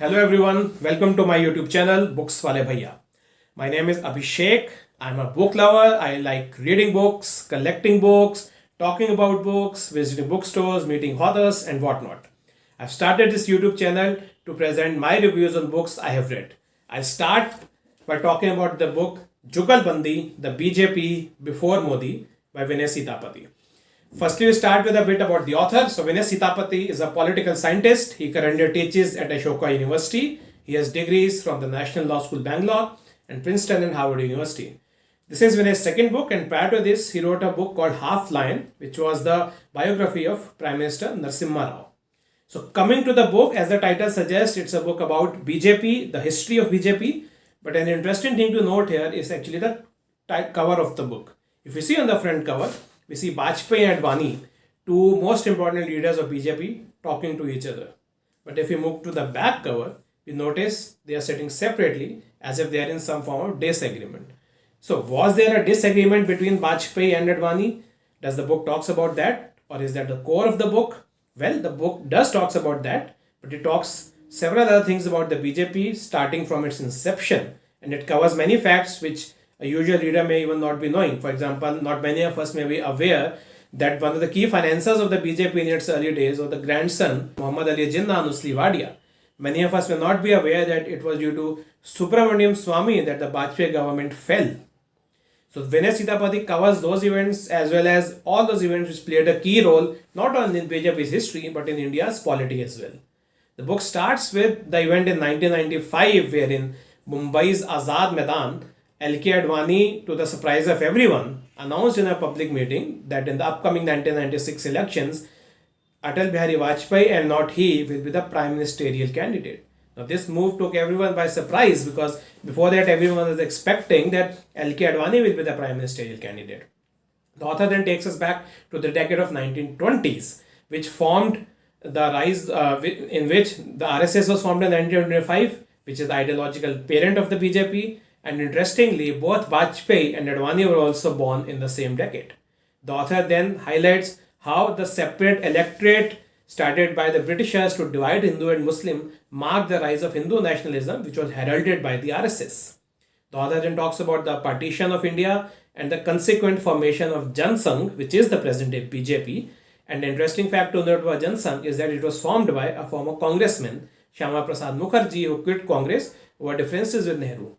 Hello everyone, welcome to my YouTube channel Books Wale Bhaiya. My name is Abhishek. I'm a book lover. I like reading books, collecting books, talking about books, visiting bookstores, meeting authors and whatnot. I've started this YouTube channel to present my reviews on books I have read. I'll start by talking about the book Jugalbandi The BJP Before Modi by Vinay Sitapati. Firstly, we start with a bit about the author. So, Vinay Sitapati is a political scientist. He currently teaches at Ashoka University. He has degrees from the National Law School, Bangalore, and Princeton and Harvard University. This is Vinay's second book, and prior to this, he wrote a book called Half Lion, which was the biography of Prime Minister Narasimha Rao. So, coming to the book, as the title suggests, it's a book about BJP, the history of BJP. But an interesting thing to note here is actually the cover of the book. If you see on the front cover, we see Vajpayee and Advani, two most important leaders of BJP, talking to each other. But if we move to the back cover, we notice they are sitting separately as if they are in some form of disagreement. So was there a disagreement between Vajpayee and Advani? Does the book talks about that? Or is that the core of the book? Well, the book does talks about that, but it talks several other things about the BJP starting from its inception. And it covers many facts which a usual reader may even not be knowing. For example, not many of us may be aware that one of the key financiers of the BJP in its early days was the grandson, Muhammad Ali Jinnah Nusli Wadia. Many of us may not be aware that it was due to Subramaniam Swamy that the Vajpayee government fell. So Vinay Sitapati covers those events as well as all those events which played a key role not only in BJP's history but in India's polity as well. The book starts with the event in 1995 wherein Mumbai's Azad Maidan, L.K. Advani, to the surprise of everyone, announced in a public meeting that in the upcoming 1996 elections, Atal Bihari Vajpayee and not he will be the prime ministerial candidate. Now this move took everyone by surprise because before that everyone was expecting that L.K. Advani will be the prime ministerial candidate. The author then takes us back to the decade of 1920s, which formed the rise in which the RSS was formed in 1925, which is the ideological parent of the BJP. And interestingly, both Vajpayee and Advani were also born in the same decade. The author then highlights how the separate electorate started by the Britishers to divide Hindu and Muslim marked the rise of Hindu nationalism, which was heralded by the RSS. The author then talks about the partition of India and the consequent formation of Jan Sangh, which is the present day BJP. And the interesting fact to note about Jan Sangh is that it was formed by a former congressman, Shyama Prasad Mukherjee, who quit Congress over differences with Nehru.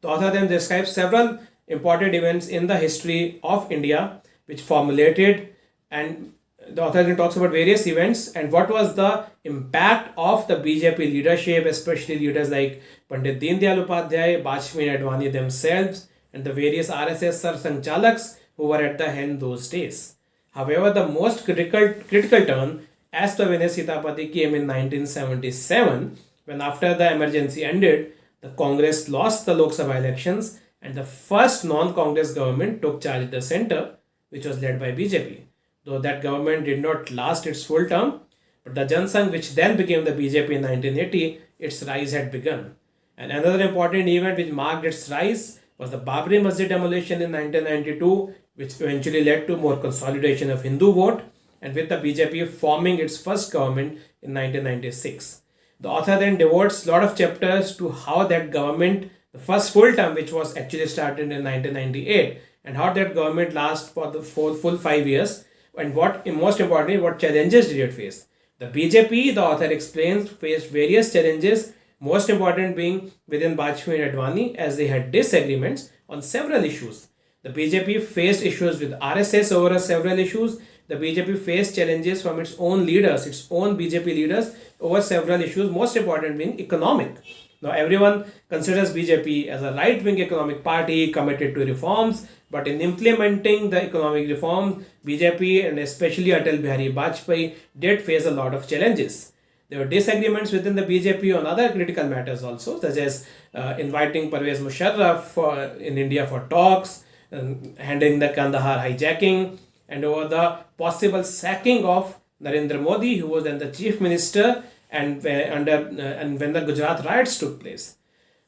The author then describes several important events in the history of India which formulated, and the author then talks about various events and what was the impact of the BJP leadership, especially leaders like Pandit Deendayal Upadhyay, Vajpayee and Advani themselves, and the various RSS Sanchalaks who were at the helm those days. However, the most critical turn, as per Vinay Sitapati, came in 1977 when after the emergency ended, the Congress lost the Lok Sabha elections and the first non-Congress government took charge at the center, which was led by BJP. Though that government did not last its full term, but the Jan Sangh, which then became the BJP in 1980, its rise had begun. And another important event which marked its rise was the Babri Masjid demolition in 1992, which eventually led to more consolidation of Hindu vote, and with the BJP forming its first government in 1996. The author then devotes a lot of chapters to how that government, the first full term which was actually started in 1998, and how that government lasted for the full 5 years, and what, most importantly, what challenges did it face. The BJP, the author explains, faced various challenges, most important being within Vajpayee and Advani as they had disagreements on several issues. The BJP faced issues with RSS over several issues. The BJP faced challenges from its own leaders, its own BJP leaders over several issues, most important being economic. Now everyone considers BJP as a right-wing economic party committed to reforms, but in implementing the economic reform, BJP and especially Atal Bihari Vajpayee did face a lot of challenges. There were disagreements within the BJP on other critical matters also, such as inviting Parvez Musharraf in India for talks, handling the Kandahar hijacking, and over the possible sacking of Narendra Modi, who was then the chief minister, and when the Gujarat riots took place.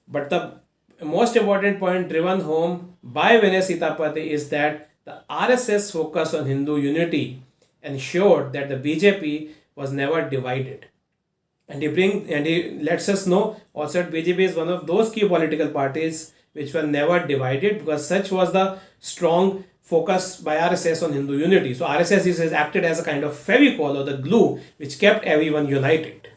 But the most important point driven home by Vinay Sitapati is that the RSS focus on Hindu unity ensured that the BJP was never divided. And he lets us know also that BJP is one of those key political parties which were never divided, because such was the strong focus by RSS on Hindu unity. So RSS has acted as a kind of fevicol or the glue which kept everyone united.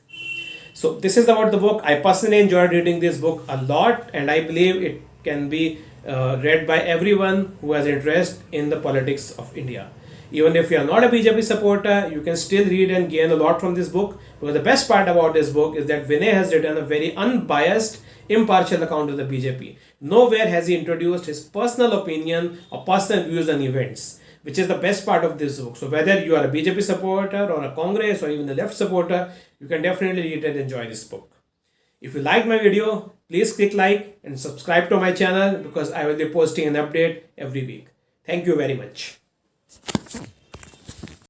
So this is about the book. I personally enjoyed reading this book a lot, and I believe it can be read by everyone who has interest in the politics of India. Even if you are not a BJP supporter, you can still read and gain a lot from this book, because the best part about this book is that Vinay has written a very unbiased, impartial account of the BJP. Nowhere has he introduced his personal opinion or personal views on events, which is the best part of this book. So whether you are a BJP supporter or a Congress or even a left supporter, you can definitely read and enjoy this book. If you like my video, please click like and subscribe to my channel, because I will be posting an update every week. Thank you very much.